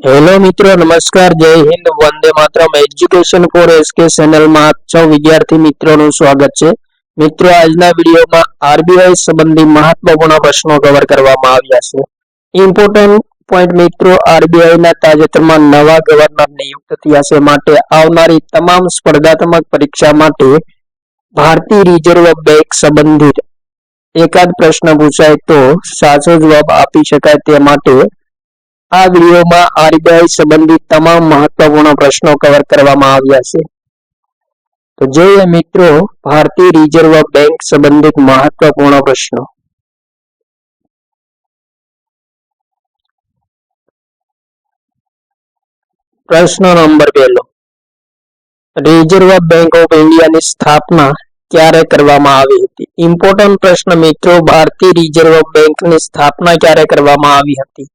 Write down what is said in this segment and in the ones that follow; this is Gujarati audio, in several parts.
હેલો મિત્રો, નમસ્કાર, જય Hind, Vande Mataram. Education four SK ચેનલમાં આપ સૌ વિદ્યાર્થી મિત્રોનું સ્વાગત છે. મિત્રો, આજના વિડીયોમાં આરબીઆઈ સંબંધી મહત્વપૂર્ણ પ્રશ્નો કવર કરવામાં આવ્યા છે. ઇમ્પોર્ટન્ટ પોઈન્ટ મિત્રો, આરબીઆઈના તાજેતરમાં નવા ગવર્નર નિયુક્ત થયા છે, માટે આવનારી તમામ સ્પર્ધાત્મક પરીક્ષા માટે ભારતીય રિઝર્વ બેંક સંબંધિત એકાદ પ્રશ્ન પૂછાય તો સાચો જવાબ આપી શકાય તે માટે આ વિડીયોમાં આરબીઆઈ સંબંધિત તમામ મહત્વપૂર્ણ પ્રશ્નો કવર કરવામાં આવ્યા છે. તો જોઈએ મિત્રો ભારતીય રિઝર્વ બેંક સંબંધિત મહત્વપૂર્ણ પ્રશ્નો. પ્રશ્ન નંબર 1, રિઝર્વ બેંક ઓફ ઇન્ડિયાની સ્થાપના ક્યારે કરવામાં આવી હતી? ઇમ્પોર્ટન્ટ પ્રશ્ન મિત્રો, ભારતીય રિઝર્વ બેંકની સ્થાપના ક્યારે કરવામાં આવી હતી?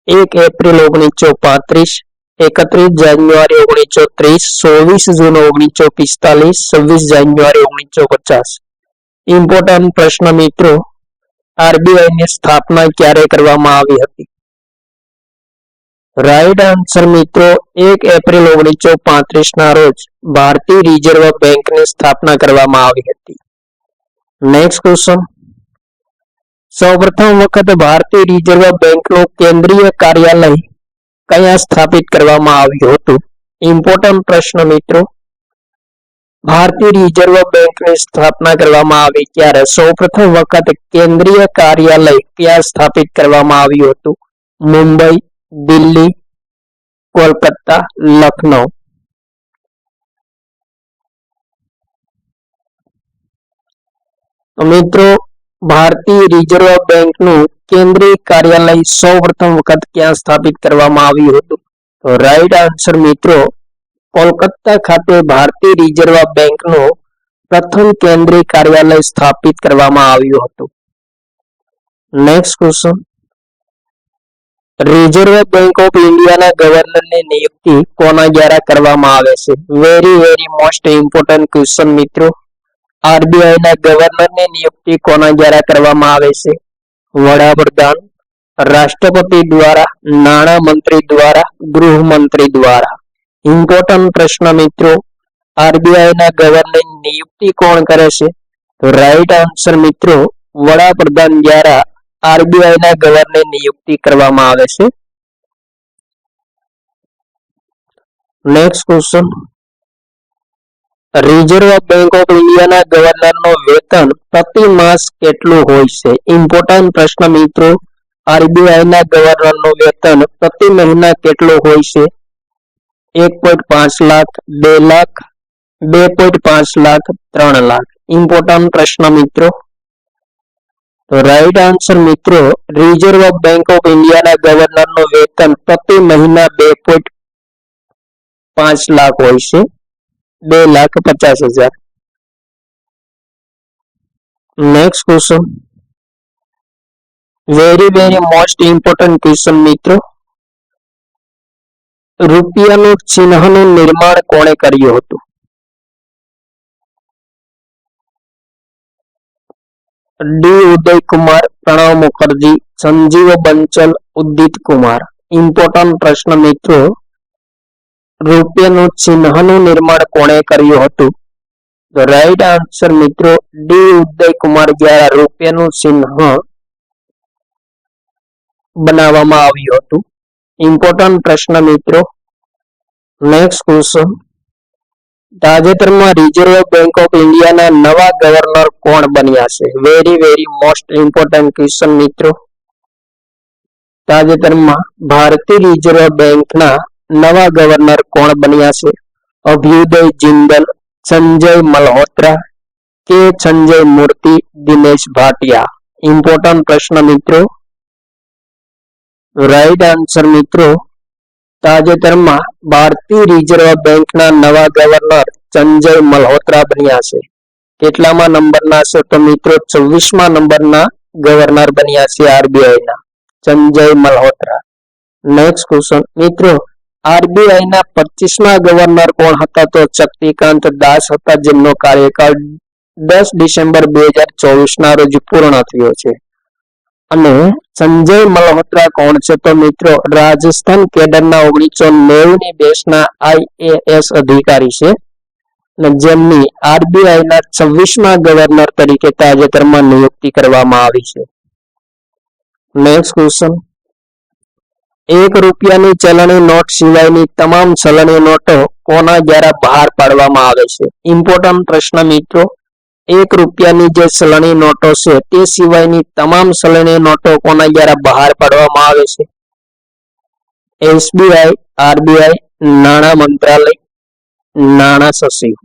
1 એપ્રિલ 1935, 31 જાન્યુઆરી 1930, 24 જૂન 1945, 26 જાન્યુઆરી 1950. ઇમ્પોર્ટન્ટ પ્રશ્ન મિત્રો, આરબીઆઈની સ્થાપના ક્યારે કરવામાં આવી હતી? રાઈટ આન્સર મિત્રો, 1 એપ્રિલ 1935 ના રોજ ભારતીય રિઝર્વ બેંકની સ્થાપના કરવામાં આવી હતી. નેક્સ્ટ ક્વેશ્ચન, સૌપ્રથમ વખત ભારતીય રિઝર્વ બેંકનું કેન્દ્રીય કાર્યાલય ક્યાં સ્થાપિત કરવામાં આવ્યું હતું? ઇમ્પોર્ટન્ટ પ્રશ્ન મિત્રો, ભારતીય રિઝર્વ બેંકની સ્થાપના કરવામાં આવી ત્યારે સૌપ્રથમ વખત કેન્દ્રીય કાર્યાલય ક્યાં સ્થાપિત કરવામાં આવ્યું હતું? મુંબઈ, દિલ્હી, કોલકાતા, લખનઉ. મિત્રો, ભારતીય રિઝર્વ બેંકનું કેન્દ્રીય કાર્યાલય સૌપ્રથમ વખત ક્યાં સ્થાપિત કરવામાં આવ્યું હતું? તો રાઈટ આન્સર મિત્રો, કોલકાતા ખાતે ભારતીય રિઝર્વ બેંકનું પ્રથમ કેન્દ્રીય કાર્યાલય સ્થાપિત કરવામાં આવ્યું હતું. Next question, reserve bank of ઇન્ડિયાના ગવર્નરની નિયુક્તિ કોના દ્વારા કરવામાં આવે છે? વેરી મોસ્ટ ઇમ્પોર્ટન્ટ ક્વેશ્ચન મિત્રો, આરબીઆઈના ગવર્નરની નિયુક્તિ કોના દ્વારા કરવામાં આવે છે? વડાપ્રધાન, રાષ્ટ્રપતિ દ્વારા, નાણામંત્રી દ્વારા, ગૃહમંત્રી દ્વારા. ઇમ્પોર્ટન્ટ પ્રશ્ન મિત્રો, આરબીઆઈના ગવર્નરની નિયુક્તિ કોણ કરે છે? તો રાઈટ આન્સર મિત્રો, વડાપ્રધાન દ્વારા આરબીઆઈના ગવર્નરની નિયુક્તિ કરવામાં આવે છે. Next question, reserve bank of ઇન્ડિયાના ગવર્નરનું વેતન પ્રતિ માસ કેટલું હોય છે? ઇમ્પોર્ટન્ટ પ્રશ્ન મિત્રો, આરબીઆઈના ગવર્નરનું વેતન પ્રતિ મહિના કેટલું હોય છે? 1.5 લાખ, 2 લાખ, 2.5 લાખ, 3 લાખ. ઇમ્પોર્ટન્ટ પ્રશ્ન મિત્રો, તો રાઈટ આન્સર મિત્રો, રિઝર્વ બેંક ઓફ ઇન્ડિયાના ગવર્નરનું વેતન પ્રતિ મહિના 2.5 લાખ હોય છે, 2,50,000. Next question, very most important question મિત્રો, રૂપિયાનું ચિહ્નનું નિર્માણ કોણે કર્યું હતું? ડી ઉદયકુમાર, પ્રણવ મુખર્જી, સંજીવ બંચલ, ઉદિત કુમાર. ઇમ્પોર્ટન્ટ પ્રશ્ન મિત્રો, રૂપિયાનું ચિહ્નનું નિર્માણ કોણે કર્યું હતું? તો રાઈટ આન્સર મિત્રો, ડી ઉદયકુમાર દ્વારા રૂપિયાનું ચિહ્ન બનાવવામાં આવ્યું હતું. ઇમ્પોર્ટન્ટ પ્રશ્ન મિત્રો. નેક્સ્ટ ક્વેશ્ચન, તાજેતરમાં રિઝર્વ બેંક ઓફ ઇન્ડિયાના નવા ગવર્નર કોણ બન્યા છે? વેરી મોસ્ટ ઇમ્પોર્ટન્ટ ક્વેશ્ચન મિત્રો, તાજેતરમાં ભારતીય રિઝર્વ બેંકના નવા ગવર્નર કોણ બન્યા છે? અભ્યુદય જિંદલ, સંજય મલ્હોત્રા કે સંજય મૂર્તિ, દિનેશ ભાટિયા. ઇમ્પોર્ટન્ટ પ્રશ્ન મિત્રો, રાઈટ આન્સર મિત્રો, તાજેતરમાં ભારતીય રિઝર્વ બેંકના નવા ગવર્નર સંજય મલ્હોત્રા બન્યા છે. કેટલામાં નંબરના છે? તો મિત્રો 24મા નંબરના ગવર્નર બન્યા છે આરબીઆઈના, સંજય મલ્હોત્રા. નેક્સ્ટ ક્વેશ્ચન મિત્રો, આરબીઆઈના 25મા ગવર્નર કોણ હતા? તો શક્તિકાંત દાસ હતા, જેમનો કાર્યકાળ 10 ડિસેમ્બર 2024 ના રોજ પૂર્ણ થયો છે. અને સંજય મલ્હોત્રા કોણ છે? તો મિત્રો રાજસ્થાન કેડરના 1990 ની બેચના IAS અધિકારી છે, જેમની આરબીઆઈના 26મા ગવર્નર તરીકે તાજેતરમાં નિયુક્તિ કરવામાં આવી છે. નેક્સ્ટ ક્વેશ્ચન, ₹1 ચલણી નોટ સિવાયની તમામ ચલણી નોટો કોના દ્વારા બહાર પાડવામાં આવે છે? ઇમ્પોર્ટન્ટ પ્રશ્ન મિત્રો. ₹1 જે ચલણી નોટો છે તે સિવાયની તમામ ચલણી નોટો કોના દ્વારા બહાર પાડવામાં આવે છે? SBI, RBI, નાણાં મંત્રાલય, નાણાં સચિવ.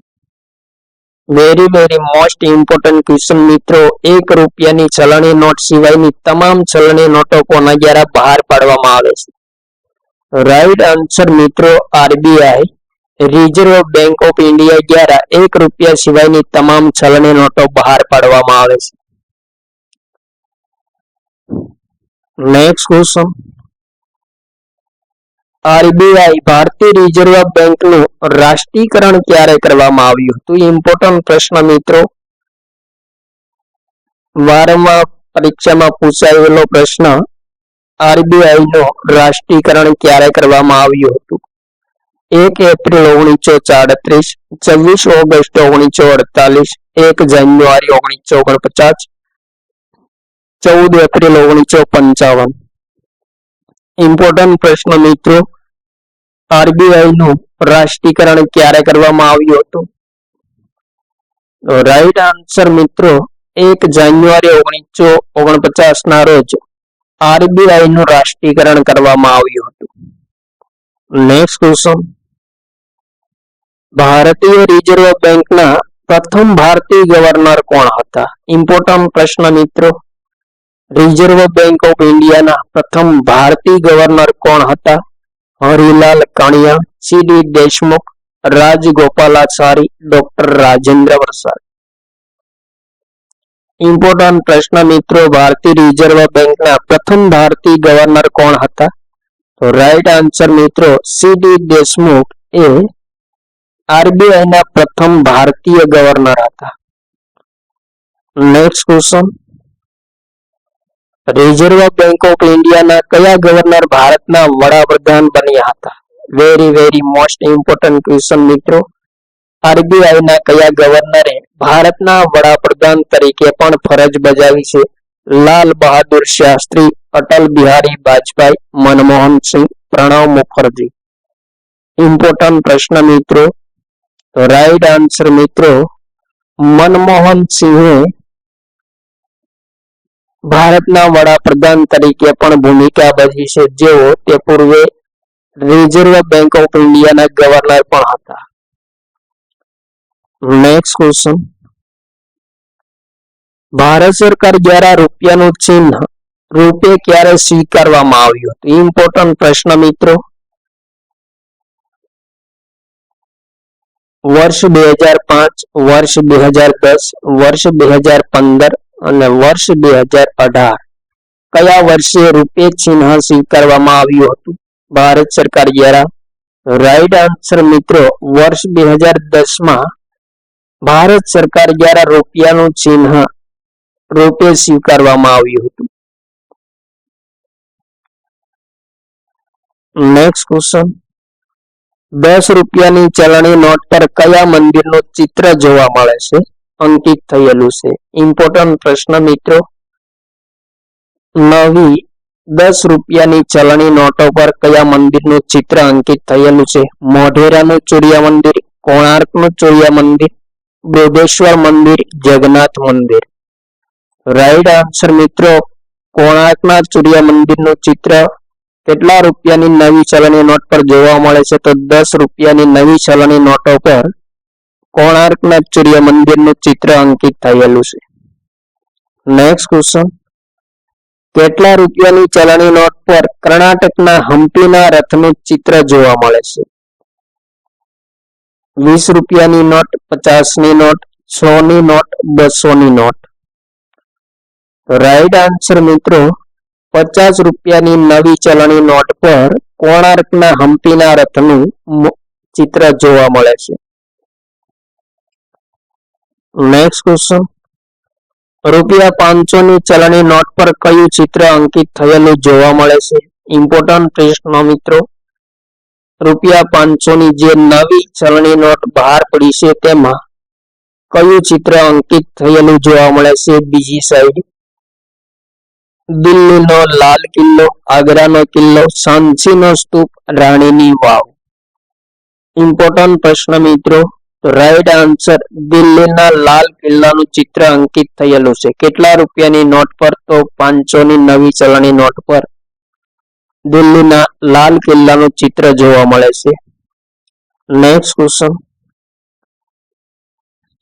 વેરી મોસ્ટ ઇમ્પોર્ટન્ટ ક્વેશ્ચન મિત્રો. ₹1 ચલણી નોટ સિવાયની તમામ ચલણી નોટો કોના દ્વારા બહાર પાડવામાં આવે છે? રાઈટ આન્સર મિત્રો RBI, reserve bank of India દ્વારા ₹1 સિવાયની તમામ ચલણી નોટો બહાર પાડવામાં આવે છે. નેક્સ્ટ ક્વેશ્ચન, આરબીઆઈ ભારતીય રિઝર્વ બેંકનું રાષ્ટ્રીયકરણ ક્યારે કરવામાં આવ્યું હતું? ઇમ્પોર્ટન્ટ પ્રશ્ન મિત્રો. વારંવાર પરીક્ષામાં પૂછાયેલો પ્રશ્ન. આરબીઆઈ નું રાષ્ટ્રીયકરણ ક્યારે કરવામાં આવ્યું હતું? 1 એપ્રિલ 1937, 26 ઓગસ્ટ 1948, 1 જાન્યુઆરી 1949, 14 એપ્રિલ 1955. ઇમ્પોર્ટન્ટ પ્રશ્ન મિત્રો. આરબીઆઈ નું રાષ્ટ્રીયકરણ ક્યારે કરવામાં આવ્યું હતું? રાઈટ આન્સર મિત્રો 1 જાન્યુઆરી 1949 ના રોજ આરબીઆઈ નું રાષ્ટ્રીયકરણ કરવામાં આવ્યું હતું. નેક્સ્ટ ક્વેશ્ચન, ભારતીય રિઝર્વ બેંકના પ્રથમ ભારતીય ગવર્નર કોણ હતા? ઇમ્પોર્ટન્ટ પ્રશ્ન મિત્રો. રિઝર્વ બેંક ઓફ ઇન્ડિયાના પ્રથમ ભારતીય ગવર્નર કોણ હતા? હરિલાલ કાણિયા, સીડી દેશમુખ, રાજગોપાલાચારી, ડોક્ટર રાજેન્દ્ર પ્રસાદ. ઇમ્પોર્ટન્ટ પ્રશ્ન મિત્રો. ભારતીય રિઝર્વ બેંકના પ્રથમ ભારતીય ગવર્નર કોણ હતા? તો રાઈટ આન્સર મિત્રો સીડી દેશમુખ એ આરબીઆઈના પ્રથમ ભારતીય ગવર્નર હતા. Next question, reserve bank of ઇન્ડિયાના કયા ગવર્નર ભારતના વડાપ્રધાન બન્યા હતા? વેરી મોસ્ટ ઇમ્પોર્ટન્ટ ક્વેશ્ચન મિત્રો. આરબીઆઈના કયા ગવર્નરે ભારતના વડાપ્રધાન તરીકે પણ ફરજ બજાવી છે? લાલ બહાદુર શાસ્ત્રી, અટલ બિહારી વાજપેયી, મનમોહન સિંહ, પ્રણવ મુખર્જી. ઇમ્પોર્ટન્ટ પ્રશ્ન મિત્રો. રાઈટ આન્સર મિત્રો મનમોહન સિંહે ભારતના વડાપ્રધાન તરીકે પણ ભૂમિકા ભજવી છે, જેઓ તે પૂર્વે રિઝર્વ બેંક ઓફ ઇન્ડિયાના ગવર્નર પણ હતા. નેક્સ્ટ ક્વેશ્ચન, ભારત સરકાર દ્વારા રૂપિયાનું ચિહ્ન રૂપે ક્યારે સ્વીકારવામાં આવ્યું? ઇમ્પોર્ટન્ટ પ્રશ્ન મિત્રો. વર્ષ 2005, વર્ષ 2010, વર્ષ 2015 અને વર્ષ 2018 કયા વર્ષે રૂપે ચિહ્ન સ્વીકારવામાં આવ્યું હતું ભારત સરકાર દ્વારા? રાઈટ આન્સર મિત્રો વર્ષ 2010 ભારત સરકાર દ્વારા રૂપિયાનું ચિહ્ન રૂપે સ્વીકારવામાં આવ્યું હતું. નેક્સ્ટ ક્વેશ્ચન, ₹10 ચલણી નોટ પર કયા મંદિરનું ચિત્ર જોવા મળે છે, અંકિત થયેલું છે? ઇમ્પોર્ટન્ટ પ્રશ્ન મિત્રો. નવી ₹10 ચલણી નોટો પર કયા મંદિરનું ચિત્ર અંકિત થયેલું છે? મોઢેરાનું ચોરિયા મંદિર, કોણાર્કનું ચોરિયા મંદિર, બૃહદેશ્વર મંદિર, જગન્નાથ મંદિર. રાઈટ આન્સર મિત્રો કોણાર્કના ચોરિયા મંદિરનું ચિત્ર કેટલા રૂપિયાની નવી ચલણી નોટ પર જોવા મળે છે? તો ₹10 નવી ચલણી નોટો પર કોણાર્કના સૂર્ય મંદિરનું ચિત્ર અંકિત થયેલું છે. નેક્સ્ટ ક્વેશ્ચન, કેટલા રૂપિયાની ચલણી નોટ પર કર્ણાટકના હમ્પીના રથનું ચિત્ર જોવા મળે છે? 20 રૂપિયાની નોટ, 50ની નોટ, 100ની નોટ, 200ની નોટ. રાઈટ આન્સર મિત્રો 50 રૂપિયાની નવી ચલણી નોટ પર કોણાર્કના હમ્પીના રથનું ચિત્ર જોવા મળે છે. નેક્સ્ટ ક્વેશ્ચન, ₹500 ની ચલણી નોટ પર કયું ચિત્ર અંકિત થયેલું જોવા મળે છે? ઇમ્પોર્ટન્ટ પ્રશ્ન મિત્રો. ₹500 ની જે નવી ચલણી નોટ બહાર પડી છે તેમાં કયું ચિત્ર અંકિત થયેલું જોવા મળે છે? બીજી સાઈડ દિલ્હીનો લાલ કિલ્લો, આગ્રાનો કિલ્લો, સાંચીનો સ્તૂપ, રાણીની વાવ. ઇમ્પોર્ટન્ટ પ્રશ્ન મિત્રો. રાઈટ આન્સર દિલ્હીના લાલ કિલ્લાનું ચિત્ર અંકિત થયેલું છે. કેટલા રૂપિયાની નોટ પર? તો 500 ની નવી ચલણી નોટ પર દિલ્હીના લાલ કિલ્લાનું ચિત્ર જોવા મળે છે. Next question.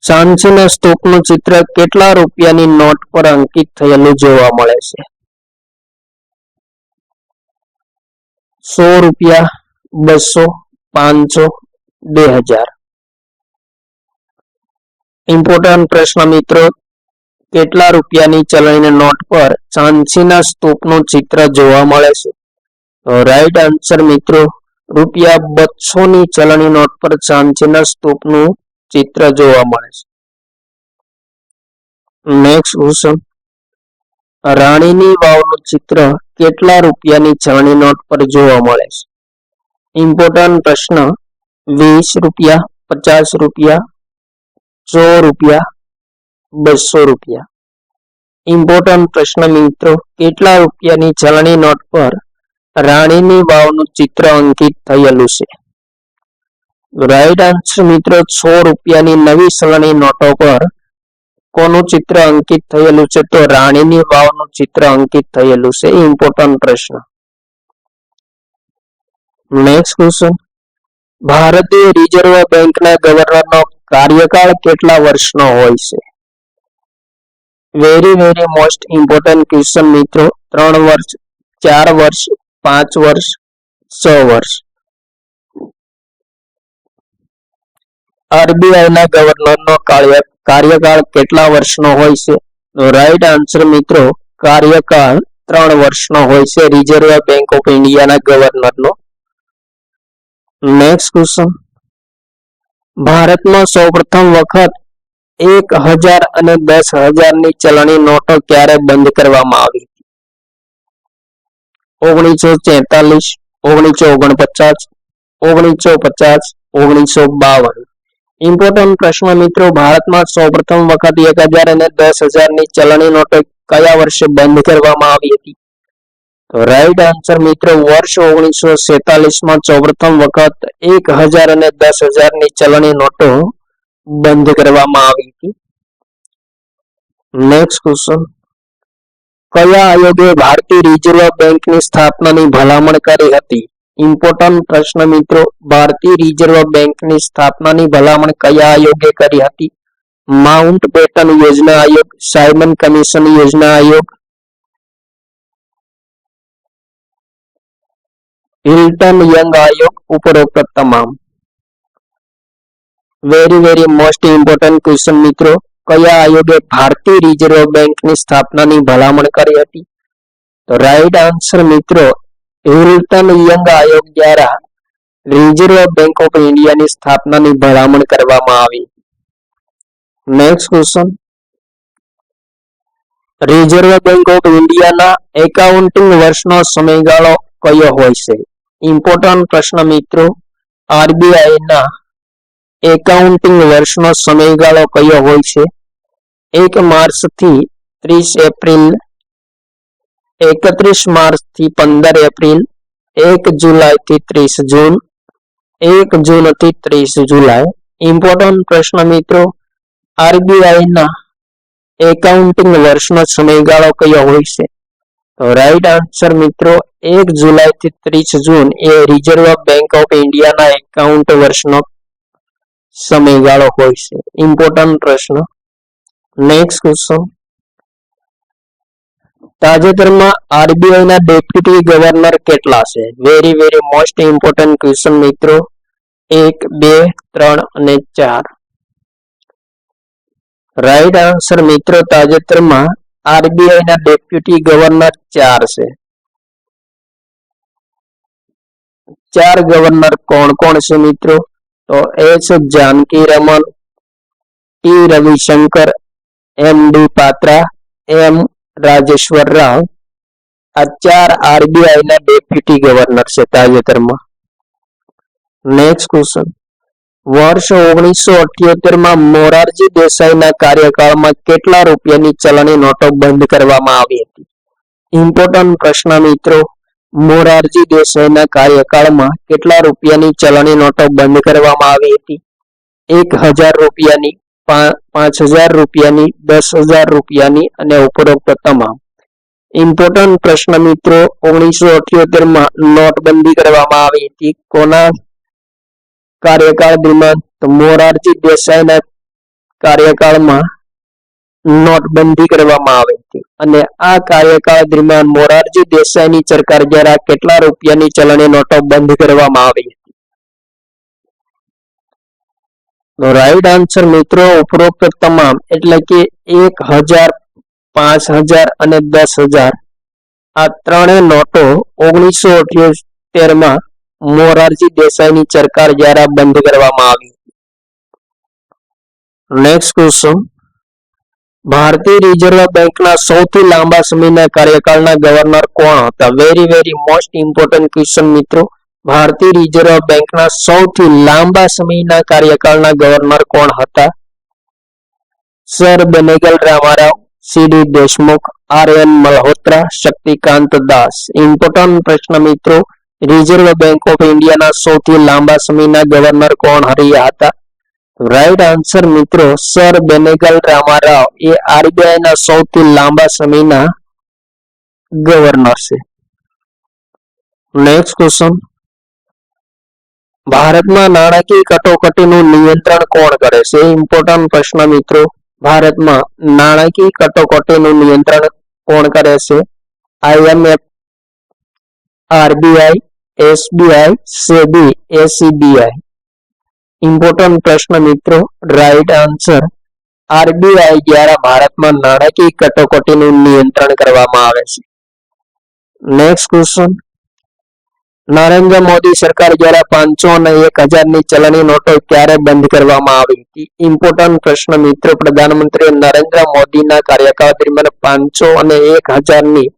સાંચીના સ્તૂપનું ચિત્ર કેટલા રૂપિયાની નોટ પર અંકિત થયેલું જોવા મળે છે? ₹100, 200, 500, 2000. ઇમ્પોર્ટન્ટ પ્રશ્ન મિત્રો. કેટલા રૂપિયાની ચલણી નોટ પર સાંચીના સ્તૂપનું ચિત્ર જોવા મળે છે? રાઈટ આન્સર મિત્રો ₹200 ની ચલણી નોટ પર સાંચીના સ્તૂપનું ચિત્ર જોવા મળે છે. Next question. રાણીની વાવનું ચિત્ર કેટલા રૂપિયાની ચલણી નોટ પર જોવા મળે છે? ઇમ્પોર્ટન્ટ પ્રશ્ન. ₹20, ₹50, ₹100, ₹200. ઇમ્પોર્ટન્ટ પ્રશ્ન મિત્રો. કેટલા રૂપિયાની ચલણી નોટ પર રાણીની વાવનું ચિત્ર અંકિત થયેલું છે? રાઈટ આન્સર મિત્રો ₹100ની નવી ચલણી નોટો પર કોનું ચિત્ર અંકિત થયેલું છે? તો રાણીની વાવનું ચિત્ર અંકિત થયેલું છે. ઇમ્પોર્ટન્ટ પ્રશ્ન. Next question. ભારતીય રિઝર્વ બેંકના ગવર્નરનો કાર્યકાળ કેટલા વર્ષનો હોય છે? વેરી મોસ્ટ ઇમ્પોર્ટન્ટ ક્વેશ્ચન મિત્રો. 3 વર્ષ, 4 વર્ષ, 5 વર્ષ, 6 વર્ષ. આરબીઆઈના ગવર્નરનો કાર્યકાળ કેટલા વર્ષનો હોય છે? રાઈટ આન્સર મિત્રો કાર્યકાળ 3 વર્ષનો હોય છે રિઝર્વ બેંક ઓફ ઇન્ડિયાના ગવર્નરનો. Next question. ભારતમાં સૌપ્રથમ વખત 1000 અને 10000 ની ચલણી નોટો ક્યારે બંધ કરવામાં આવી? 1943, 1949, 1950, 1952. ઇમ્પોર્ટન્ટ પ્રશ્ન મિત્રો. ભારતમાં સૌપ્રથમ વખત 1000 અને 10000 ની ચલણી નોટો કયા વર્ષે બંધ કરવામાં આવી હતી? તો રાઈટ આન્સર મિત્રો વર્ષ 1947 માં સૌપ્રથમ વખત 1000 અને 10000 ની ચલણી નોટો બંધ કરવામાં આવી હતી. Next question. કયા આયોગે ભારતીય રિઝર્વ બેંકની સ્થાપનાની ભલામણ કરી હતી? ઇમ્પોર્ટન્ટ પ્રશ્ન મિત્રો. ભારતીય રિઝર્વ બેંકની સ્થાપનાની ભલામણ કયા આયોગે કરી હતી? માઉન્ટ બેટન યોજના આયોગ, સાયમન કમિશન યોજના આયોગ, હિલ્ટન યંગ આયોગ, ઉપરોક્ત તમામ. વેરી મોસ્ટ ઇમ્પોર્ટન્ટ ક્વેશ્ચન મિત્રો. કયા આયોગે ભારતીય રિઝર્વ બેંકની સ્થાપનાની ભલામણ કરી હતી? તો રાઈટ આન્સર મિત્રો હિલ્ટન યંગ આયોગ દ્વારા રિઝર્વ બેંક ઓફ ઇન્ડિયાની સ્થાપનાની ભલામણ કરવામાં આવી. Next question. Reserve bank of ઇન્ડિયાના એકાઉન્ટિંગ વર્ષનો સમયગાળો કયો હોય છે? ઇમ્પોર્ટન્ટ પ્રશ્ન મિત્રો. આરબીઆઈના એકાઉન્ટિંગ વર્ષનો સમયગાળો કયો હોય છે? 1 માર્ચથી 30 એપ્રિલ, 31 માર્ચથી 15 એપ્રિલ, 1 જુલાઈથી 30 જૂન, 1 જૂનથી 30 જુલાઈ. ઇમ્પોર્ટન્ટ પ્રશ્ન મિત્રો. આરબીઆઈના એકાઉન્ટિંગ વર્ષનો સમયગાળો કયો હોય છે? તો રાઈટ આન્સર મિત્રો 1 જુલાઈથી 30 જૂન એ રિઝર્વ બેંક ઓફ ઇન્ડિયાના એકાઉન્ટ વર્ષનો સમયગાળો હોય છે. ઇમ્પોર્ટન્ટ પ્રશ્ન. Next question. તાજેતરમાં આરબીઆઈના ડેપ્યુટી ગવર્નર કેટલા છે? વેરી મોસ્ટ ઇમ્પોર્ટન્ટ ક્વેશ્ચન મિત્રો. 1, 2, 3 અને 4. રાઈટ આન્સર મિત્રો તાજેતરમાં આરબીઆઈના ડેપ્યુટી ગવર્નર 4 છે. 4 ગવર્નર કોણ છે મિત્રો? તો S Janaki Raman, T Ravishankar, MD Patra, M Rajeshwar Rao આ 4 આરબીઆઈ ના ડેપ્યુટી ગવર્નર છે તાજેતરમાં. નેક્સ્ટ ક્વેશ્ચન, વર્ષ 1978 મોરારજી દેસાઈના કાર્યકાળમાં કેટલા રૂપિયાની ચલણી નોટો બંધ કરવામાં આવી હતી? ઇમ્પોર્ટન્ટ પ્રશ્ન મિત્રો, મોરારજી દેસાઈના કાર્યકાળમાં કેટલા રૂપિયાની ચલણી નોટો બંધ કરવામાં આવી હતી? 1000 રૂપિયાની, 5000 રૂપિયાની, 10000 રૂપિયાની અને ઉપરોક્ત તમામ. ઇમ્પોર્ટન્ટ પ્રશ્ન મિત્રો, 1978 નોટબંધી કરવામાં આવી હતી. કોના કાર્યકાળ દરમિયાન? તો મોરારજી દેસાઈના કાર્યકાળમાં નોટબંધી કરવામાં આવી હતી અને આ કાર્યકાળ દરમિયાન મોરારજી દેસાઈની સરકાર દ્વારા કેટલા રૂપિયાની ચલણી નોટો બંધ કરવામાં આવી હતી? તો રાઈટ આન્સર મિત્રો ઉપરોક્ત તમામ એટલે કે 1000, 5000 અને 10000 આ ત્રણેય નોટો 1978 મોરારજી દેસાઈની સરકાર દ્વારા બંધ કરવામાં આવી. નેક્સ્ટ ક્વેશ્ચન, ભારતીય રિઝર્વ બેંકના સૌથી લાંબા સમયના કાર્યકાળના ગવર્નર કોણ હતા? વેરી મોસ્ટ ઇમ્પોર્ટન્ટ ક્વેશ્ચન મિત્રો. ભારતીય રિઝર્વ બેંકના સૌથી લાંબા સમયના કાર્યકાળના ગવર્નર કોણ હતા? સર બેનેગલ રામારાવ, સીડી દેશમુખ, RN મલ્હોત્રા, શક્તિકાંત દાસ. ઇમ્પોર્ટન્ટ પ્રશ્ન મિત્રો, રિઝર્વ બેંક ઓફ ઇન્ડિયાના સૌથી લાંબા સમયના ગવર્નર કોણ રહ્યા હતા? રાઈટ આન્સર મિત્રો સર બેનેગલ રામારાવ એ આરબીઆઈ ના સૌથી લાંબા સમયના ગવર્નર છે. નેક્સ્ટ ક્વેશ્ચન, ભારતમાં નાણાકીય કટોકટીનું નિયંત્રણ કોણ કરે છે? ઇમ્પોર્ટન્ટ પ્રશ્ન મિત્રો, ભારતમાં નાણાકીય કટોકટીનું નિયંત્રણ કોણ કરે છે? IMF, RBI, SBI, SEBI, ACBI. Important પ્રશ્ન મિત્રો, રાઈટ આન્સર આરબીઆઈ દ્વારા ભારતમાં નાણાકીય કટોકટીનું નિયંત્રણ કરવામાં આવે છે. નેક્સ્ટ ક્વેશ્ચન, નરેન્દ્ર મોદી સરકાર દ્વારા 500 અને 1000 ની ચલણી નોટો ક્યારે બંધ કરવામાં આવી હતી? ઇમ્પોર્ટન્ટ પ્રશ્ન મિત્રો, પ્રધાનમંત્રી નરેન્દ્ર મોદીના કાર્યકાળ દરમિયાન 500 અને 1000 ની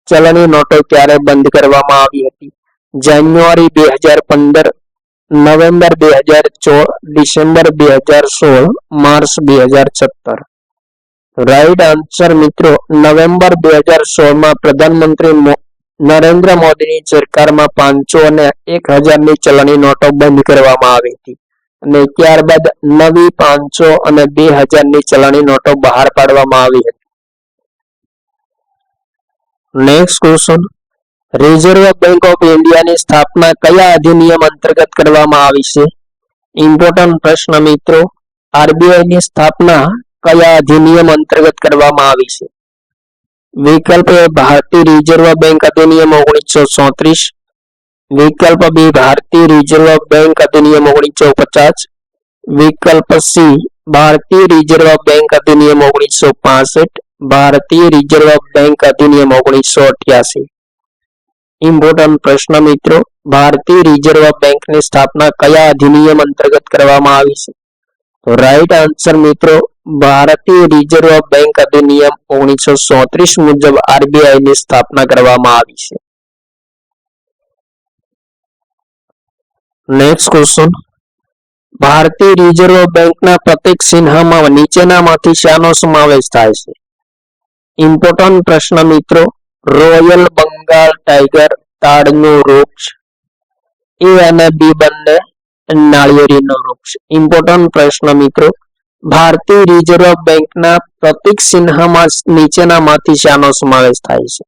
ચલણી નોટો ક્યારે બંધ કરવામાં આવી હતી? જાન્યુઆરી 2015, November 2014, December 2016, March 2017. Right answer મિત્રો નવેમ્બર 2016 પ્રધાનમંત્રી નરેન્દ્ર મોદીની સરકારમાં 500 અને 1000 ની ચલણી નોટો બંધ કરવામાં આવી હતી અને ત્યારબાદ નવી 500 અને 2000 ની ચલણી નોટો બહાર પાડવામાં આવી હતી. Next question, reserve bank of ઇન્ડિયાની સ્થાપના કયા અધિનિયમ અંતર્ગત કરવામાં આવી છે? ઇમ્પોર્ટન્ટ પ્રશ્ન મિત્રો, આરબીઆઈ ની સ્થાપના કયા અધિનિયમ અંતર્ગત કરવામાં આવી છે? વિકલ્પ એ ભારતીય રિઝર્વ બેંક અધિનિયમ 1934, વિકલ્પ બી ભારતીય રિઝર્વ બેંક અધિનિયમ 1950, વિકલ્પ સી ભારતીય રિઝર્વ બેંક અધિનિયમ 1965, ભારતીય રિઝર્વ બેંક અધિનિયમ 1988. ઇમ્પોર્ટન્ટ પ્રશ્ન મિત્રો, ભારતીય રિઝર્વ બેંકની સ્થાપના કયા અધિનિયમ અંતર્ગત કરવામાં આવી છે? તો રાઈટ આન્સર મિત્રો ભારતીય રિઝર્વ બેંક અધિનિયમ 1934 મુજબ આરબીઆઈ ની સ્થાપના કરવામાં આવી છે. નેક્સ્ટ ક્વેશ્ચન, ભારતીય રિઝર્વ બેંકના પ્રતીક ચિહ્નમાં નીચેનામાંથી શાનો સમાવેશ થાય છે? ઇમ્પોર્ટન્ટ પ્રશ્ન મિત્રો, રોયલ બંગાળ ટાઈગર, તાડનું વૃક્ષ, એ અને બી બંને નાળિયેરીનું વૃક્ષ. ઇમ્પોર્ટન્ટ પ્રશ્ન મિત્રો, ભારતીય રિઝર્વ બેંકના પ્રતીક ચિહ્નમાં નીચેનામાંથી શાનો સમાવેશ થાય છે?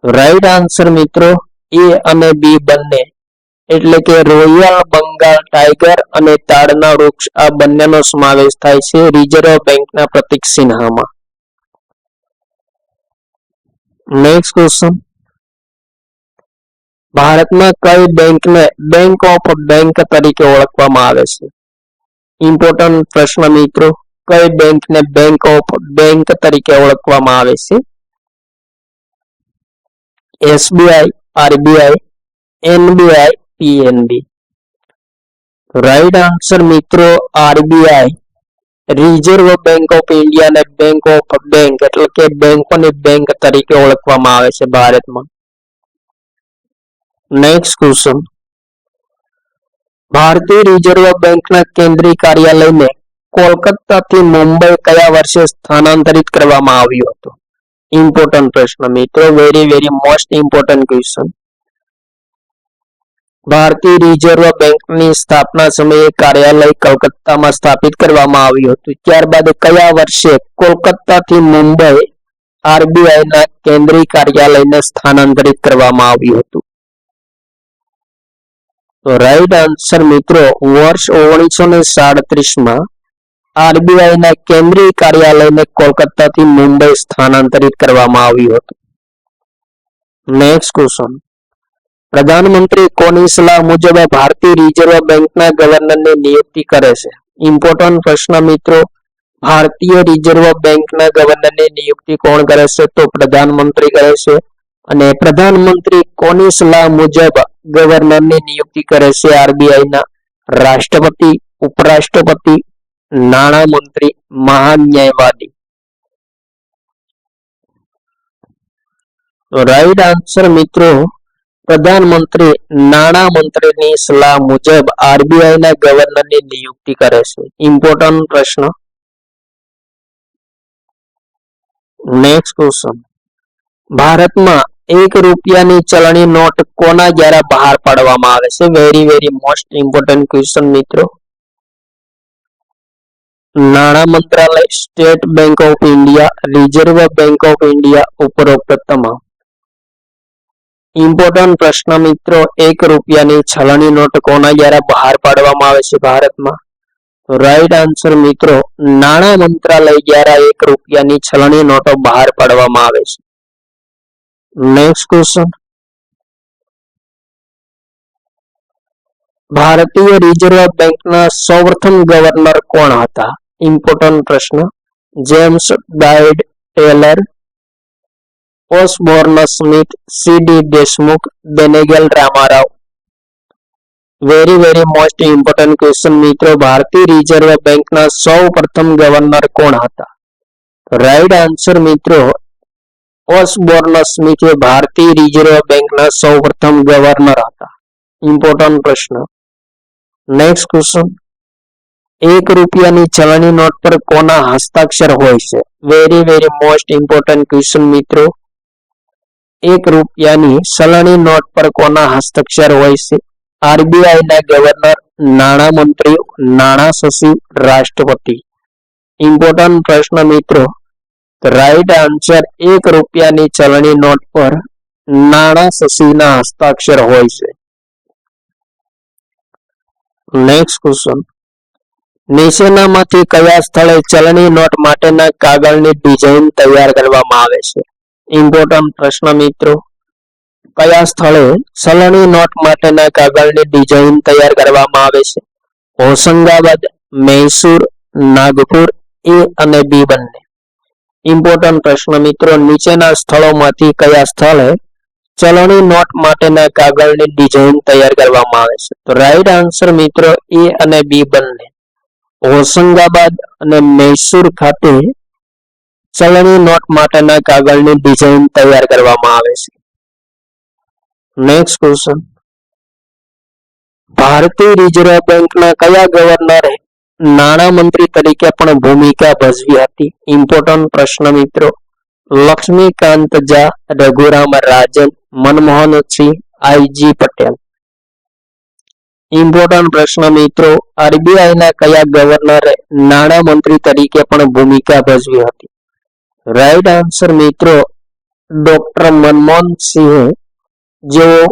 રાઈટ આન્સર મિત્રો એ અને બી બંને એટલે કે રોયલ બંગાળ ટાઈગર અને તાડના વૃક્ષ આ બંનેનો સમાવેશ થાય છે રિઝર્વ બેંકના પ્રતીક ચિહ્નમાં. નેક્સ્ટ ક્વેશ્ચન, ભારતમાં કઈ બેંકને બેંક ઓફ બેંક તરીકે ઓળખવામાં આવે છે? ઇમ્પોર્ટન્ટ પ્રશ્ન મિત્રો, કઈ બેંકને બેંક ઓફ બેંક તરીકે ઓળખવામાં આવે છે? SBI, RBI, NBI, PNB. Right answer મિત્રો RBI reserve bank of India અને બેંક ઓફ બેંક એટલે કે બેંકોની બેંક તરીકે ઓળખવામાં આવે છે ભારતમાં. નેક્સ્ટ ક્વેશ્ચન, ભારતીય રિઝર્વ બેંકના કેન્દ્રીય કાર્યાલયને કોલકાતાથી મુંબઈ કયા વર્ષે સ્થાનાંતરિત કરવામાં આવ્યું હતું? ઇમ્પોર્ટન્ટ પ્રશ્ન મિત્રો, વેરી મોસ્ટ ઇમ્પોર્ટન્ટ ક્વેશ્ચન. ભારતીય રિઝર્વ બેંકની સ્થાપના સમયે કાર્યાલય કોલકાતામાં સ્થાપિત કરવામાં આવ્યું હતું. ત્યારબાદ કયા વર્ષે કોલકાતાથી મુંબઈ આરબીઆઈના કેન્દ્રીય કાર્યાલયને સ્થાનાંતરિત કરવામાં આવ્યું હતું? તો રાઈટ આન્સર મિત્રો, વર્ષ 1937માં આરબીઆઈના કેન્દ્રીય કાર્યાલયને કોલકાતાથી મુંબઈ સ્થાનાંતરિત કરવામાં આવ્યું હતું. નેક્સ્ટ ક્વેશ્ચન, પ્રધાનમંત્રી કોની સલાહ મુજબ ભારતીય રિઝર્વ બેંકના ગવર્નરની નિયુક્તિ કરે છે? ઇમ્પોર્ટન્ટ પ્રશ્ન મિત્રો, ભારતીય રિઝર્વ બેંકના ગવર્નરની નિયુક્તિ કોણ કરે છે? તો પ્રધાનમંત્રી કરે છે. અને પ્રધાનમંત્રી કોની સલાહ મુજબ ગવર્નરની નિયુક્તિ કરે છે? આરબીઆઈના રાષ્ટ્રપતિ, ઉપરાષ્ટ્રપતિ, નાણામંત્રી, મહાન ન્યાયવાદી. તો રાઈટ આન્સર મિત્રો, પ્રધાનમંત્રી નાણામંત્રીની સલાહ મુજબ આરબીઆઈના ગવર્નરની નિયુક્તિ કરે છે. ઇમ્પોર્ટન્ટ પ્રશ્ન. નેક્સ્ટ ક્વેશ્ચન, ભારતમાં 1 રૂપિયાની ચલણી નોટ કોના દ્વારા બહાર પાડવામાં આવે છે? વેરી મોસ્ટ ઇમ્પોર્ટન્ટ ક્વેશ્ચન મિત્રો. નાણાં મંત્રાલય, state bank of India, reserve bank of India, ઉપરોક્ત તમામ. ઇમ્પોર્ટન્ટ પ્રશ્ન મિત્રો, 1 રૂપિયાની ચલણી નોટ કોના દ્વારા બહાર પાડવામાં આવે છે ભારતમાં? તો રાઈટ આન્સર મિત્રો, નાણાં મંત્રાલય દ્વારા 1 રૂપિયાની ચલણી નોટો બહાર પાડવામાં આવે છે. નેક્સ્ટ ક્વેશ્ચન, ભારતીય રિઝર્વ બેંકના સૌપ્રથમ ગવર્નર કોણ હતા? ઇમ્પોર્ટન્ટ પ્રશ્ન. જેમ્સ ડાયડ Taylor, Osborne Smith, C D Deshmukh, Benegal Rama Rau. Very most important question મિત્રો, ભારતીય રિઝર્વ બેંકના સૌપ્રથમ ગવર્નર કોણ હતા? રાઈટ આન્સર મિત્રો, ઓસબોર્ન સ્મિથ એ ભારતીય રિઝર્વ બેંકના સૌપ્રથમ ગવર્નર હતા. ઇમ્પોર્ટન્ટ પ્રશ્ન. નેક્સ્ટ ક્વેશ્ચન, 1 રૂપિયાની ચલણી નોટ પર કોના હસ્તાક્ષર હોય છે? વેરી મોસ્ટ ઇમ્પોર્ટન્ટ ક્વેશ્ચન મિત્રો, 1 રૂપિયાની ચલણી નોટ પર કોના હસ્તાક્ષર હોય છે? આરબીઆઈના ગવર્નર, નાણામંત્રી, નાણાં સચિવ, રાષ્ટ્રપતિ. ઇમ્પોર્ટન્ટ પ્રશ્ન મિત્રો, રાઈટ આન્સર 1 રૂપિયાની ચલણી નોટ પર નાણાં સચિવના હસ્તાક્ષર હોય છે. નેક્સ્ટ ક્વેશ્ચન, નીચેનામાંથી કયા સ્થળે ચલણી નોટ માટેના કાગળની ડિઝાઇન તૈયાર કરવામાં આવે છે? ઇમ્પોર્ટન્ટ પ્રશ્ન મિત્રો, કયા સ્થળે ચલણી નોટ માટેના કાગળની ડિઝાઇન તૈયાર કરવામાં આવે છે? હોશંગાબાદ, મૈસૂર, નાગપુર, એ અને બી બંને. ઇમ્પોર્ટન્ટ પ્રશ્ન મિત્રો, નીચેના સ્થળોમાંથી કયા સ્થળે ચલણી નોટ માટેના કાગળની ડિઝાઇન તૈયાર કરવામાં આવે છે? તો રાઈટ આન્સર મિત્રો, એ અને બી બંને. હોશંગાબાદ અને મૈસૂર ખાતે ચલણી નોટ માટેના કાગળની ડિઝાઇન તૈયાર કરવામાં આવે છે. નેક્સ્ટ ક્વેશ્ચન, ભારતીય રિઝર્વ બેંકના કયા ગવર્નરે નાણામંત્રી તરીકે પણ ભૂમિકા ભજવી હતી? ઇમ્પોર્ટન્ટ પ્રશ્ન મિત્રો, લક્ષ્મીકાંત ઝા, રઘુરામ રાજન, મનમોહન સિંહ, આઈજી પટેલ. ઇમ્પોર્ટન્ટ પ્રશ્ન મિત્રો, આરબીઆઈના કયા ગવર્નરે નાણામંત્રી તરીકે પણ ભૂમિકા ભજવી હતી? રાઈટ આન્સર મિત્રો, ડોક્ટર મનમોહન સિંહ, જેઓ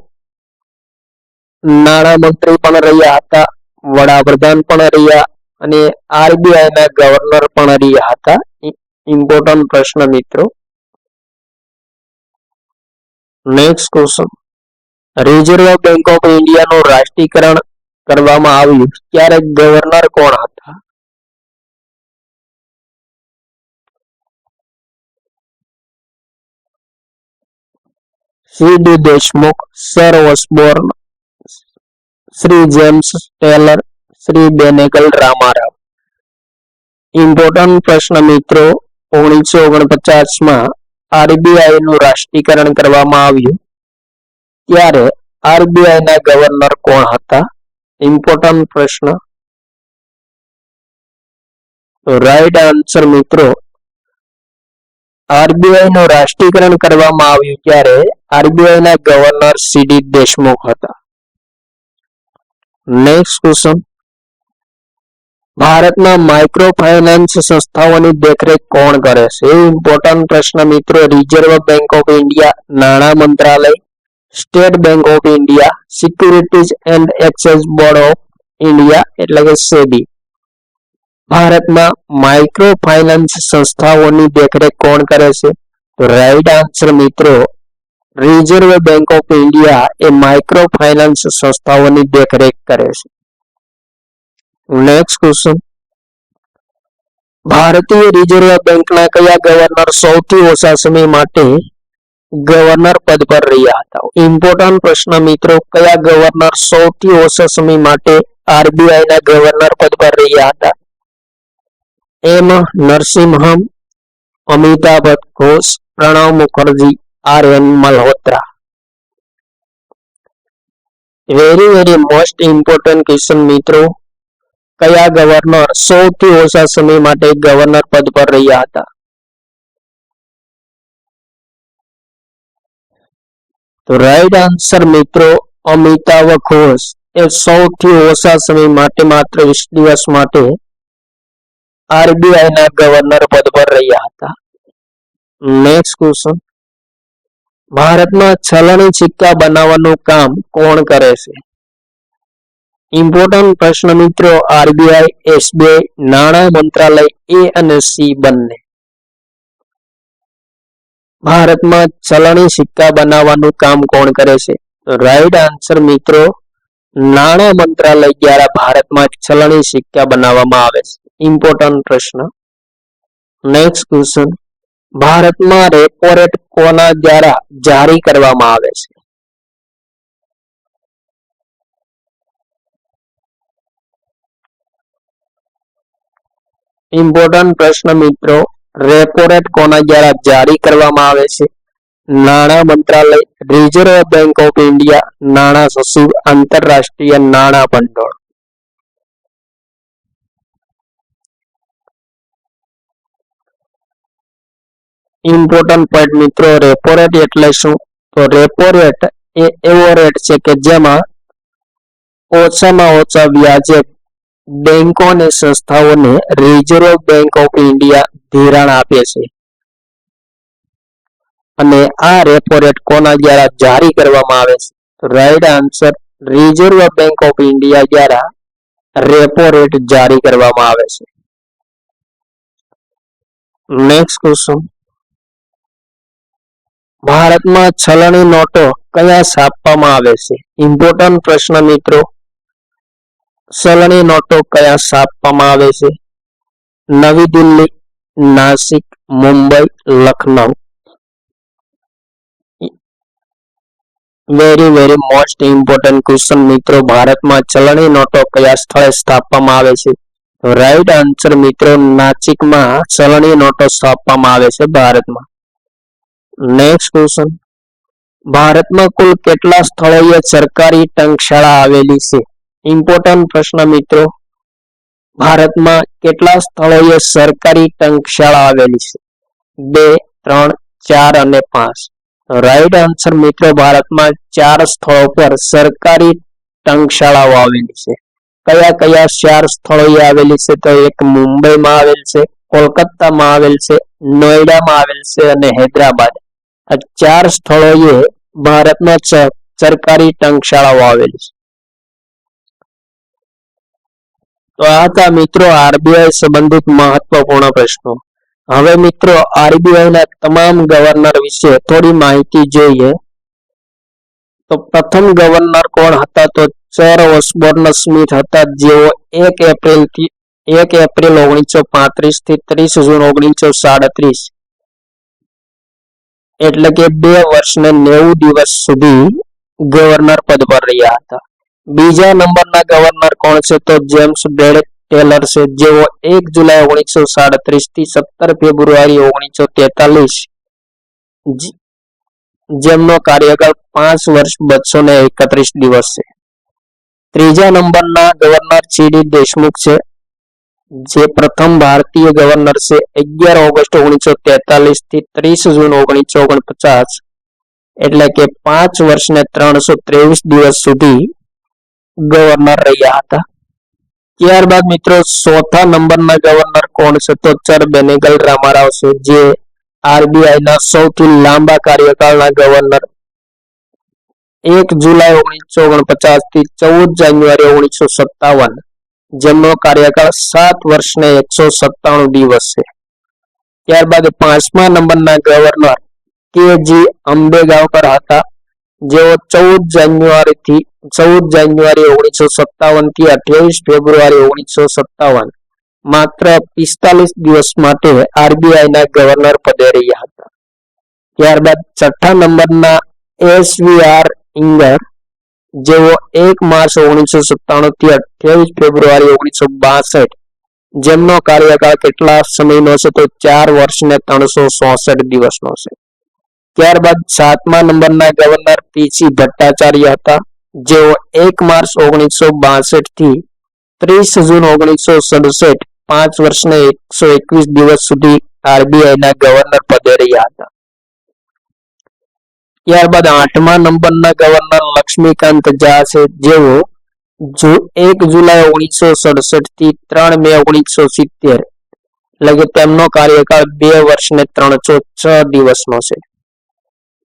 નાણામંત્રી પણ રહ્યા હતા, વડાપ્રધાન પણ રહ્યા અને આરબીઆઈના ગવર્નર પણ રહ્યા હતા. ઇમ્પોર્ટન્ટ પ્રશ્ન મિત્રો. Next question, reserve bank of ઇન્ડિયાનું રાષ્ટ્રીયકરણ કરવામાં આવ્યું ત્યારે ગવર્નર કોણ હતા? C D Deshmukh, sir Osborne, Shri James Taylor, Shri Benegal Rama Rau. Important પ્રશ્ન મિત્રો, 1949માં આરબીઆઈ નું રાષ્ટ્રીયકરણ કરવામાં આવ્યું ત્યારે આરબીઆઈ ના ગવર્નર કોણ હતા? ઇમ્પોર્ટન્ટ પ્રશ્ન. રાઈટ આન્સર મિત્રો, આરબીઆઈ નું રાષ્ટ્રીયકરણ કરવામાં આવ્યું ત્યારે આરબીઆઈ ના ગવર્નર સીડી દેશમુખ હતા. નેક્સ્ટ ક્વેશ્ચન, ભારતમાં માઇક્રો ફાઇનાન્સ સંસ્થાઓની દેખરેખ કોણ કરે છે? ઇમ્પોર્ટન્ટ પ્રશ્ન મિત્રો, રિઝર્વ બેંક ઓફ ઇન્ડિયા, નાણાં મંત્રાલય, state bank of India, securities and exchange board of India એટલે કે સેબી. ભારતમાં માઇક્રો ફાઇનાન્સ સંસ્થાઓની દેખરેખ કોણ કરે છે? તો રાઈટ આન્સર મિત્રો, reserve bank of India A micro finance સંસ્થાઓની દેખરેખ કરે છે. નેક્સ્ટ ક્વેશ્ચન, ભારતીય રિઝર્વ બેંકના કયા ગવર્નર સૌથી ઓછા સમય માટે ગવર્નર પદ પર રહ્યા હતા? ઇમ્પોર્ટન્ટ પ્રશ્ન મિત્રો, કયા ગવર્નર સૌથી ઓછા સમય માટે આરબીઆઈ ના ગવર્નર પદ પર રહ્યા હતા? M Narasimham, Amitabh Ghosh, Pranab Mukherjee, R N Malhotra. Very most important question મિત્રો, કયા ગવર્નર સૌથી ઓછા સમય માટે ગવર્નર પદ પર રહ્યા હતા? તો રાઈટ આન્સર મિત્રો, અમિતાભ ઘોષ એ સૌથી ઓછા સમય માટે માત્ર 20 દિવસ માટે આરબીઆઈ ના ગવર્નર પદ પર રહ્યા હતા. નેક્સ્ટ ક્વેશ્ચન, ભારતમાં ચલણી સિક્કા બનાવવાનું કામ કોણ કરે છે? ઇમ્પોર્ટન્ટ પ્રશ્ન મિત્રો, આરબીઆઈ, એસબીઆઈ, નાણાં મંત્રાલય, એ અને સી બંને. ભારતમાં ચલણી સિક્કા બનાવવાનું કામ કોણ કરે છે? રાઈટ આન્સર મિત્રો, નાણાં મંત્રાલય દ્વારા ભારતમાં ચલણી સિક્કા બનાવવામાં આવે છે. ઇમ્પોર્ટન્ટ પ્રશ્ન. નેક્સ્ટ ક્વેશ્ચન, ભારતમાં રેપો રેટ કોના દ્વારા જારી કરવામાં આવે છે? ઇમ્પોર્ટન્ટ પ્રશ્ન મિત્રો, રેપો રેટ કોના દ્વારા જારી કરવામાં આવે છે? નાણાં મંત્રાલય, રિઝર્વ બેંક ઓફ ઇન્ડિયા, નાણાં સચિવ, આંતરરાષ્ટ્રીય નાણાં ભંડોળ. ઇમ્પોર્ટન્ટ પોઈન્ટ મિત્રો, રેપો રેટ એટલે શું? તો રેપો રેટ એ એવો રેટ છે કે જેમાં ઓછામાં ઓછા વ્યાજે બેંકો અને સંસ્થાઓને રિઝર્વ બેંક ઓફ ઇન્ડિયા ધિરાણ આપે છે. અને આ રેપો રેટ કોના દ્વારા જારી કરવામાં આવે છે? તો right answer, reserve bank of India દ્વારા રેપો રેટ જારી કરવામાં આવે છે. નેક્સ્ટ ક્વેશ્ચન, ભારતમાં ચલણી નોટો કયા છાપવામાં આવે છે? ઇમ્પોર્ટન્ટ પ્રશ્ન મિત્રો, ચલણી નોટો કયા છાપવામાં આવે છે? નવી Delhi, Nashik, Mumbai, Lucknow. Very most important question મિત્રો, ભારતમાં ચલણી નોટો કયા સ્થળે સ્થાપવામાં આવે છે? રાઈટ આન્સર મિત્રો, નાસિકમાં ચલણી નોટો સ્થાપવામાં આવે છે ભારતમાં. નેક્સ્ટ ક્વેશ્ચન, ભારતમાં કુલ કેટલા સ્થળોએ સરકારી ટંકશાળા આવેલી છે? ઇમ્પોર્ટન્ટ પ્રશ્ન મિત્રો, ભારતમાં કેટલા સ્થળોએ સરકારી ટંકશાળા આવેલી છે? 2, 3, 4 અને 5. રાઈટ આન્સર મિત્રો, ભારતમાં 4 સ્થળો પર સરકારી ટંકશાળાઓ આવેલી છે. કયા 4 સ્થળોએ આવેલી છે? તો એક મુંબઈમાં આવેલ છે, કોલકાતામાં આવેલ છે, નોઈડામાં આવેલ છે અને હૈદરાબાદ. આ 4 સ્થળોએ ભારતમાં સરકારી ટંકશાળાઓ આવેલી છે. તો આ હતા મિત્રો આરબીઆઈ સંબંધિત મહત્વપૂર્ણ પ્રશ્નો. હવે મિત્રો આરબીઆઈ ના તમામ ગવર્નર વિશે થોડી માહિતી જોઈએ. તો પ્રથમ ગવર્નર કોણ હતા? તો સર ઓસ્બોર્ન સ્મિથ હતા, જેઓ 1 એપ્રિલ 1935 થી 30 જૂન 1937 એટલે કે 2 વર્ષ ને 90 દિવસ સુધી ગવર્નર પદ પર રહ્યા હતા. બીજા નંબરના ગવર્નર કોણ છે? તો જેમ્સ બ્રેડ ટેલર છે, જેઓ 1 જુલાઈ 1937 થી 17 ફેબ્રુઆરી 1943, જેમનો કાર્યકાળ 5 વર્ષ 231 દિવસ છે. ત્રીજા નંબરના ગવર્નર સીડી દેશમુખ છે, જે પ્રથમ ભારતીય ગવર્નર છે. 11 ઓગસ્ટ 1943 થી 30 જૂન 1949, એટલે કે 5 વર્ષ ને 323 દિવસ સુધી ગવર્નર રહ્યા હતા. ત્યારબાદ મિત્રો ચોથા નંબરના ગવર્નર કોણ છે? તો સર બેનેગલ રામારાવ છે, જે આરબીઆઈના સૌથી લાંબા કાર્યકાળના ગવર્નર 1 જુલાઈ 1949 થી 14 જાન્યુઆરી 1957, જેમનો કાર્યકાળ 7 વર્ષ ને 197 દિવસ છે. ત્યારબાદ પાંચમા નંબરના ગવર્નર કે.જી. અંબેગાંવકર હતા, જેઓ 14 જાન્યુઆરી 1957 થી 28 ફેબ્રુઆરી 1957 માત્ર 45 દિવસ માટે આરબીઆઈના ગવર્નર પદે રહ્યા હતા. ત્યારબાદ છઠ્ઠા નંબરના એસ.વી.આર. ઇંગર, જેઓ 1 માર્ચ 1997 થી 28 ફેબ્રુઆરી 1962, જેમનો કાર્યકાળ કેટલા સમયનો છે? તો 4 વર્ષ ને 366 દિવસનો છે. ત્યારબાદ સાતમા નંબરના ગવર્નર પી.સી. ભટ્ટાચાર્ય હતા, જેઓ 1 માર્ચ 1962 થી 30 જૂન 1967 5 વર્ષ ને 121 દિવસ સુધી આરબીઆઈના ગવર્નર પદે રહ્યા હતા. ત્યારબાદ આઠમા નંબરના ગવર્નર લક્ષ્મીકાંત ઝા છે, જેઓ 1 જુલાઈ 1967 થી 3 મે 1970, એટલે કે તેમનો કાર્યકાળ 2 વર્ષ ને 306 દિવસનો છે.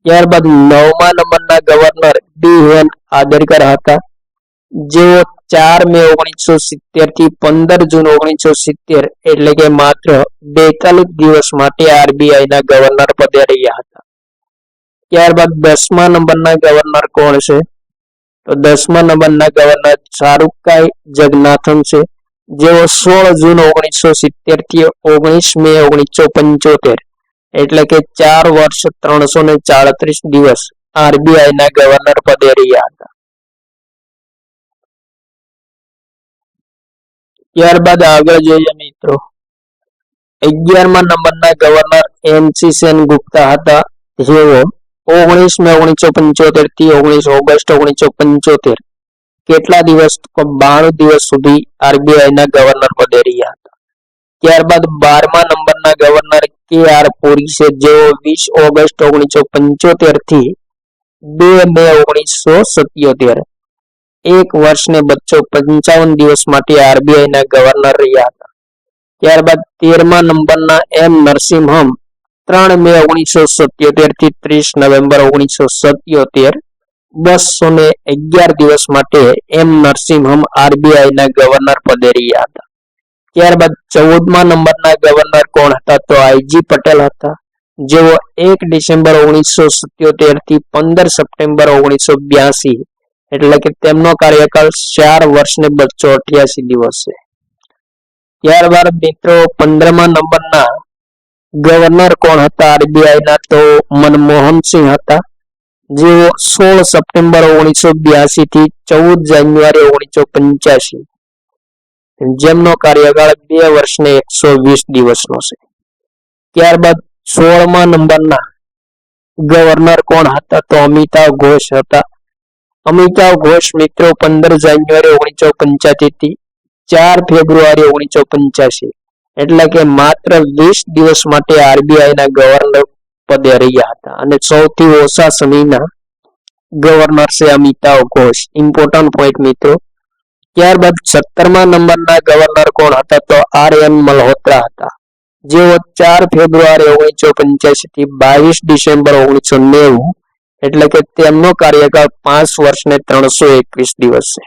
ત્યારબાદ નવમા નંબરના ગવર્નર ડી.એન. આદરકર હતા, જેઓ 4 મે 1970 થી 15 જૂન 1970, એટલે કે માત્ર 42 દિવસ માટે આરબીઆઈના ગવર્નર પદે રહ્યા હતા. ત્યારબાદ 10મા નંબરના ગવર્નર કોણ છે? તો 10મા નંબરના ગવર્નર ચારુકાઈ જગન્નાથન છે, જેઓ 16 જૂન 1970 થી 19 મે 1975, એટલે કે 4 વર્ષ 334 દિવસ આરબીઆઈના ગવર્નર પદે રહ્યા હતા. ત્યારબાદ આગળ જોઈએ મિત્રો, 11મા નંબરના ગવર્નર એમ.સી. સેનગુપ્તા હતા, જેઓ 19 મે 1975 થી 19 ઓગસ્ટ 1975, કેટલા દિવસ? 92 દિવસ સુધી આરબીઆઈના ગવર્નર પદે રહ્યા હતા. ત્યારબાદ 12મા નંબરના ગવર્નર કે.આર. પુરી છે, જેઓ 20 ઓગસ્ટ 1975 થી 2 મે 1977, 1 વર્ષ ને 255 દિવસ માટે આરબીઆઈના ગવર્નર રહ્યા હતા. ત્યારબાદ 13મા નંબરના એમ. નરસિંહમ, 3 મે 1977 થી 30 નવેમ્બર 1977, 211 દિવસ માટે એમ. નરસિંહમ આરબીઆઈના ગવર્નર પદે રહ્યા હતા. ત્યારબાદ 14મા નંબરના ગવર્નર કોણ હતા? તો આઈ.જી. પટેલ હતા, જેઓ 1 ડિસેમ્બર 1977 થી 15 સપ્ટેમ્બર 1982, એટલે કે તેમનો કાર્યકાળ 4 વર્ષ ને 288 દિવસ છે. ત્યારબાદ મિત્રો 15મા નંબરના ગવર્નર કોણ હતા આરબીઆઈના? તો મનમોહનસિંહ હતા, જેઓ 16 સપ્ટેમ્બર 1982 થી 14 જાન્યુઆરી 1985, જેમનો કાર્યકાળ 2 વર્ષ ને 120 દિવસનો છે. ત્યારબાદ 16મા નંબરના ગવર્નર કોણ હતા? તો અમિતાવ ઘોષ હતા. અમિતાવ ઘોષ મિત્રો 15 જાન્યુઆરી 1985 થી 4 ફેબ્રુઆરી 1985, એટલે કે માત્ર 20 દિવસ માટે આરબીઆઈના ગવર્નર પદે રહ્યા હતા, અને સૌથી ઓછા સમયના ગવર્નર છે અમિતાવ ઘોષ. ઇમ્પોર્ટન્ટ પોઈન્ટ મિત્રો. ત્યારબાદ 17મા નંબરના ગવર્નર કોણ હતા? તો આર.એન. મલ્હોત્રા હતા, જેઓ 4 ફેબ્રુઆરી 1985 થી 22 ડિસેમ્બર 1990, એટલે કે તેમનો કાર્યકાળ 5 વર્ષ ને 321 દિવસ છે.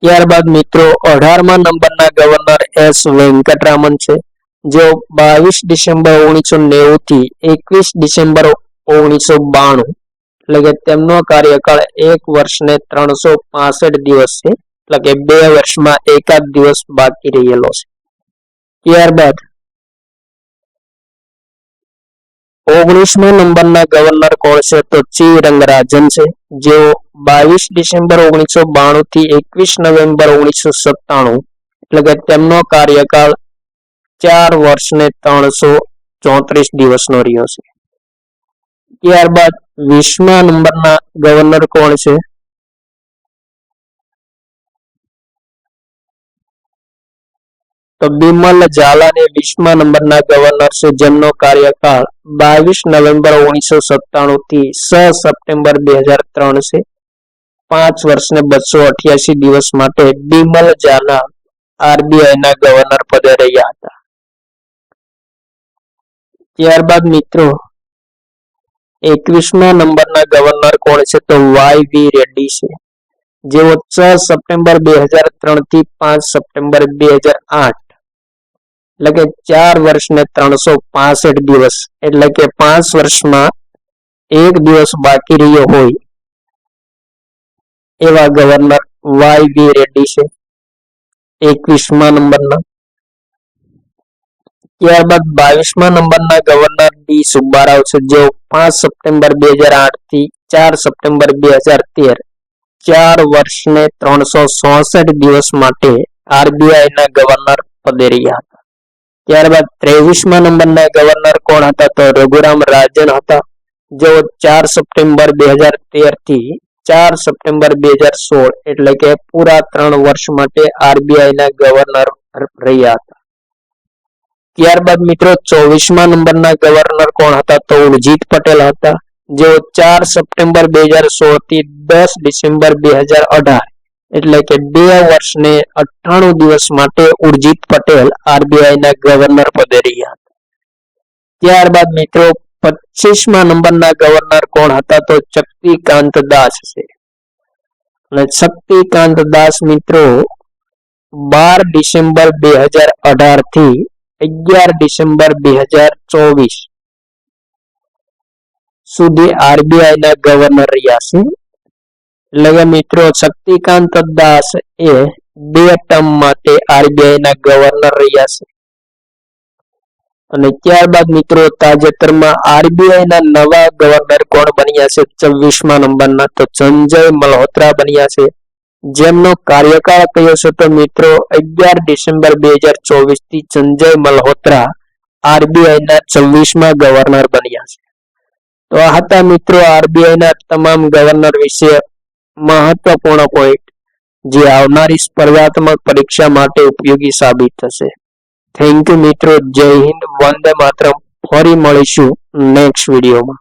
ત્યારબાદ મિત્રો 18મા નંબરના ગવર્નર એસ. વેંકટરામન છે, જેઓ 22 ડિસેમ્બર 1990 થી 21 ડિસેમ્બર 1992, એટલે કે તેમનો કાર્યકાળ 1 વર્ષ ને 365 દિવસ છે, એટલે કે 2 વર્ષમાં એકાદ દિવસ બાકી રહેલો છે. ત્યારબાદ 19મા નંબરના ગવર્નર કોણ છે? તો ચી રંગરાજન છે, જેઓ 22 ડિસેમ્બર 1992 થી 21 નવેમ્બર 1997, એટલે કે તેમનો કાર્યકાળ 4 વર્ષ ને 334 દિવસનો રહ્યો છે. ત્યારબાદ 20મા નંબરના ગવર્નર કોણ છે? તો બિમલ ઝાલાને 20મા નંબરના ગવર્નર છે, જેમનો કાર્યકાળ 22 નવેમ્બર 1997 થી 6 સપ્ટેમ્બર 2003 છે. 5 વર્ષ ને 288 દિવસ માટે બિમલ ઝાલા આરબીઆઈના ગવર્નર પદે રહ્યા હતા. ત્યારબાદ મિત્રો 21મા નંબરના ગવર્નર કોણ છે? તો વાય.વી. રેડ્ડી છે, જેઓ 6 સપ્ટેમ્બર 2003 થી 5 સપ્ટેમ્બર 2008, એટલે કે 4 વર્ષ ને 365 દિવસ, એટલે કે 5 વર્ષમાં 1 દિવસ બાકી રહ્યો હોય એવા ગવર્નર વાય.વી. રેડ્ડી છે 21મા નંબરના. ત્યારબાદ 22મા નંબરના ગવર્નર ડી સુબ્બારાવ છે, જેઓ 5 સપ્ટેમ્બર 2008 થી 4 સપ્ટેમ્બર 2013, 4 વર્ષ ને 366 દિવસ માટે આરબીઆઈના ગવર્નર પદે રહ્યા હતા. ત્યારબાદ 23મા નંબરના ગવર્નર કોણ હતા? તો રઘુરામ રાજન હતા, જેઓ 4 સપ્ટેમ્બર 2013 થી 4 સપ્ટેમ્બર 2016, એટલે કે પૂરા 3 વર્ષ માટે આરબીઆઈના ગવર્નર રહ્યા હતા. ત્યારબાદ મિત્રો 24મા નંબરના ગવર્નર કોણ હતા? તો ઉર્જિત પટેલ હતા, જેઓ 4 સપ્ટેમ્બર 2016 થી 10 ડિસેમ્બર 2018, એટલે કે 2 વર્ષ ને 98 દિવસ માટે ઉર્જિત પટેલ આરબીઆઈના ગવર્નર પદે રહ્યા હતા. ત્યારબાદ મિત્રો 25મા નંબરના ગવર્નર કોણ હતા? તો શક્તિકાંત દાસ છે, અને શક્તિકાંત દાસ મિત્રો 12 ડિસેમ્બર 2018 થી 11 ડિસેમ્બર 2024 સુધી આરબીઆઈના ગવર્નર રહ્યા છે. એટલે કે મિત્રો શક્તિકાંત દાસ એ 2 ટર્મ માટે આરબીઆઈના ગવર્નર રહ્યા છે. અને ત્યારબાદ મિત્રો તાજેતરમાં આરબીઆઈના નવા ગવર્નર કોણ બન્યા છે? 24મા નંબરના તો સંજય મલ્હોત્રા બન્યા છે, જેમનો કાર્યકાળ કયો છે? તો મિત્રો 11 ડિસેમ્બર 2024 થી સંજય મલ્હોત્રા આરબીઆઈના 26મા ગવર્નર બન્યા છે. તો આ હતા મિત્રો આરબીઆઈના તમામ ગવર્નર વિશે મહત્વપૂર્ણ પોઈન્ટ, જે આવનારી સ્પર્ધાત્મક પરીક્ષા માટે ઉપયોગી સાબિત થશે. થેન્ક યુ મિત્રો. જય હિન્દ, વંદે માતરમ. ફરી મળીશું નેક્સ્ટ વિડીયોમાં.